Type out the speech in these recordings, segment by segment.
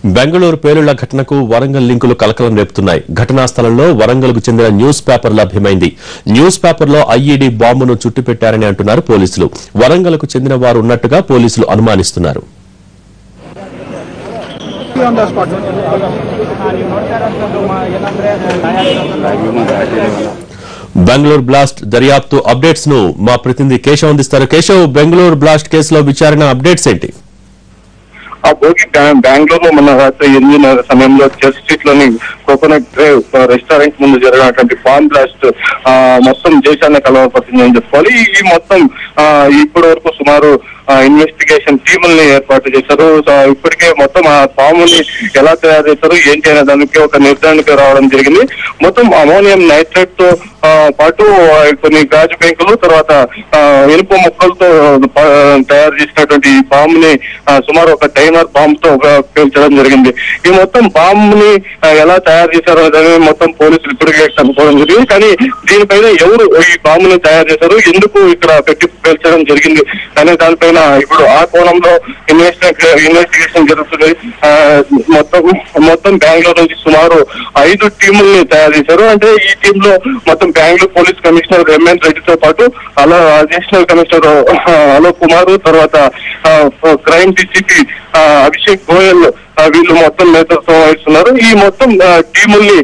బెంగళూరు పేలుళ్ల ఘటనకు వరంగల్ లింకులు కలకలం రేపుతున్నాయి. ఘటనా స్థలంలో వరంగల్కు చెందిన న్యూస్ పేపర్ లభ్యమైంది. న్యూస్ పేపర్లో ఐఈడీ బాంబును చుట్టుపెట్టారని అంటున్నారు పోలీసులు. వరంగల్కు చెందిన వారు ఉన్నట్టుగా పోలీసులు అనుమానిస్తున్నారు. బెంగళూరు బ్లాస్ట్ దర్యాప్తు అప్డేట్స్ ను మా ప్రతినిధి కేశవ్ అందిస్తారు. కేశవ్, బెంగళూరు బ్లాస్ట్ కేసులో విచారణ అప్డేట్స్ ఏంటి? బెంగళూరులో మొన్న రాత్రి 8:30 సమయంలో చర్చ్ స్ట్రీట్ లోని కోకోనట్ డ్రైవ్ రెస్టారెంట్ ముందు జరిగినటువంటి బాంబ్ బ్లాస్ట్ మొత్తం దేశాన్ని కలవరపడుతుందని చెప్పుకోవాలి. ఈ మొత్తం ఇప్పటి వరకు సుమారు ఇన్వెస్టిగేషన్ టీముల్ని ఏర్పాటు చేశారు. ఇప్పటికే మొత్తం ఆ బాంబుని ఎలా తయారు చేశారు ఏంటి అనే దానికి ఒక నిర్ధారణకు రావడం జరిగింది. మొత్తం అమోనియం నైట్రేట్ తో పాటు కొన్ని గాజు పెంకులు, తర్వాత ఇనుప ముక్కలతో తయారు చేసినటువంటి ఈ బాంబుని సుమారు ఒక టైమర్ బాంబ్ తో పేల్చడం జరిగింది. ఈ మొత్తం బాంబుని ఎలా తయారు చేశారో అనే మొత్తం పోలీసులు ఇప్పటికే కనుక్కోవడం జరిగింది. కానీ దీనిపైన ఎవరు ఈ బాంబుని తయారు చేశారు, ఎందుకు ఇక్కడ పెట్టి పేల్చడం జరిగింది అనే దానిపైన ఇప్పుడు ఆ కోణంలో ఇన్వెస్టిగేషన్ జరుగుతుంది. మొత్తం బెంగళూరు నుంచి సుమారు 5 టీముల్ని తయారు చేశారు. అంటే ఈ టీమ్ లో మొత్తం బెంగళూరు పోలీస్ కమిషనర్ ఎంఎన్ రెడ్డితో పాటు అడిషనల్ కమిషనర్ అలోక్ కుమార్, తర్వాత క్రైమ్ డీసీపీ అభిషేక్ గోయల్ వీళ్ళు మొత్తం నేతృత్వం వహిస్తున్నారు. ఈ మొత్తం టీముల్ని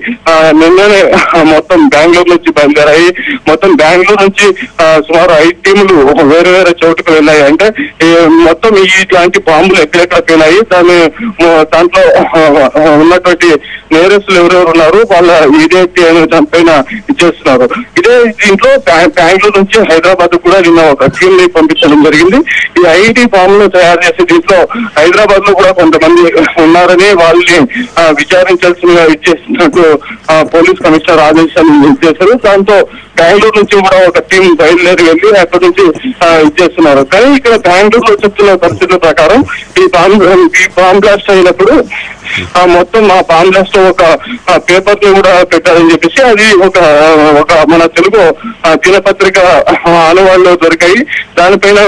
నిన్ననే మొత్తం బెంగళూరు నుంచి బయలుదేరాయి. మొత్తం బెంగళూరు నుంచి సుమారు 5 టీములు వేరే వేరే చోటుకు వెళ్ళాయి. అంటే మొత్తం ఇట్లాంటి బాంబులు ఎక్కడెక్కడ పోయినాయి, దాంట్లో ఉన్నటువంటి నేరస్తులు ఎవరెవరు ఉన్నారు, వాళ్ళ ఇదేంటి అనే దానిపైన ఇచ్చేస్తున్నారు. దీంట్లో బెంగళూరు నుంచి హైదరాబాద్ కూడా నిన్న ఒక టీమ్ ని పంపించడం జరిగింది. ఈ ఐడి బాంబులు తయారు చేసే దీంట్లో హైదరాబాద్ లో కూడా కొంతమంది ఉన్నారని వాళ్ళని విచారించాల్సిందిగా ఇచ్చేసినట్టు పోలీస్ కమిషనర్ ఆదేశాలు ఇచ్చేశారు. దాంతో బెంగళూరు నుంచి కూడా ఒక టీం బయలుదేరి వెళ్ళి అక్కడి నుంచి ఇచ్చేస్తున్నారు. కానీ ఇక్కడ బెంగళూరులో చెప్తున్న పరిస్థితుల ప్రకారం ఈ బాంబ్ బ్లాస్ట్ అయినప్పుడు మొత్తం ఆ బాంబ్ బ్లాస్ట్ ఒక పేపర్ ని కూడా పెట్టారని చెప్పేసి అది ఒక మన తెలుగు దినపత్రిక ఆనవాళ్ళు దొరికాయి. దానిపైన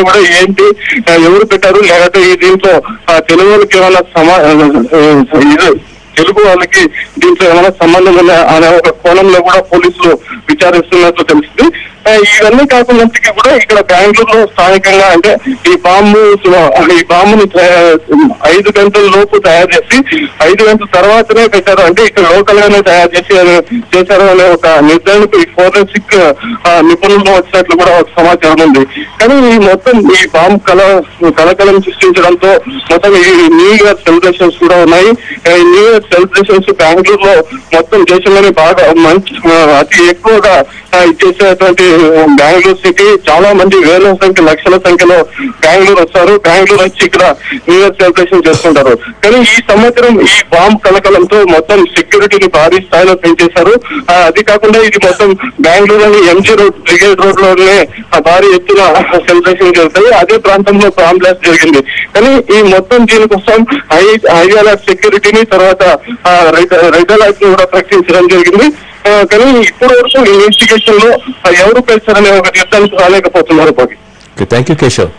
కూడా ఏంటి, ఎవరు పెట్టారు, లేకపోతే ఈ దీంట్లో తెలుగు వాళ్ళకి ఏమైనా తెలుగు వాళ్ళకి దీంట్లో ఏమైనా సంబంధం ఉందా అనే ఒక కోణంలో కూడా పోలీసులు విచారిస్తున్నట్లు తెలిసింది. ఇవన్నీ కాకుండా కూడా ఇక్కడ బెంగళూరులో స్థానికంగా అంటే ఈ బాంబుని 5 గంటల లోపు తయారు చేసి 5 గంటల తర్వాతనే పెట్టారు. అంటే ఇక్కడ లోకల్ గానే తయారు చేశారు అనే ఒక నిర్ధారణకు ఈ ఫోరెన్సిక్ నిపుణులు వచ్చినట్లు కూడా ఒక సమాచారం ఉంది. కానీ ఈ మొత్తం ఈ బాంబు కలకలం సృష్టించడంతో మొత్తం ఈ న్యూ ఇయర్ సెలబ్రేషన్స్ కూడా ఉన్నాయి. ఈ న్యూ ఇయర్ సెలబ్రేషన్స్ బెంగళూరులో మొత్తం దేశంలోనే బాగా అతి ఎక్కువగా ఇచ్చేసేటువంటి బెంగళూరు సిటీ చాలా మంది వేల సంఖ్య లక్షల సంఖ్యలో బెంగళూరు వస్తారు. బెంగళూరు వచ్చి ఇక్కడ న్యూ ఇయర్ సెలబ్రేషన్ చేసుకుంటారు. కానీ ఈ సంవత్సరం ఈ బాంబ్ కలకలంతో మొత్తం సెక్యూరిటీని భారీ స్థాయిలో పెంచేశారు. అది కాకుండా ఇది మొత్తం బెంగళూరులోని ఎంజీ రోడ్, బ్రిగేడ్ రోడ్ లోనే భారీ ఎత్తున సెలబ్రేషన్ జరుగుతాయి. అదే ప్రాంతంలో బాంబ్ బ్లాస్ట్ జరిగింది. కానీ ఈ మొత్తం దీనికోసం హై అలర్ట్ సెక్యూరిటీని, తర్వాత రెడ్ అలర్ట్ ని కూడా ప్రకటించడం జరిగింది. కానీ ఇప్పటి వరకు ఇన్వెస్టిగేషన్ లో ఎవరు పేల్చారనే ఒక నిర్ధారణకు రాలేకపోతున్నారు. Thank you Keshav.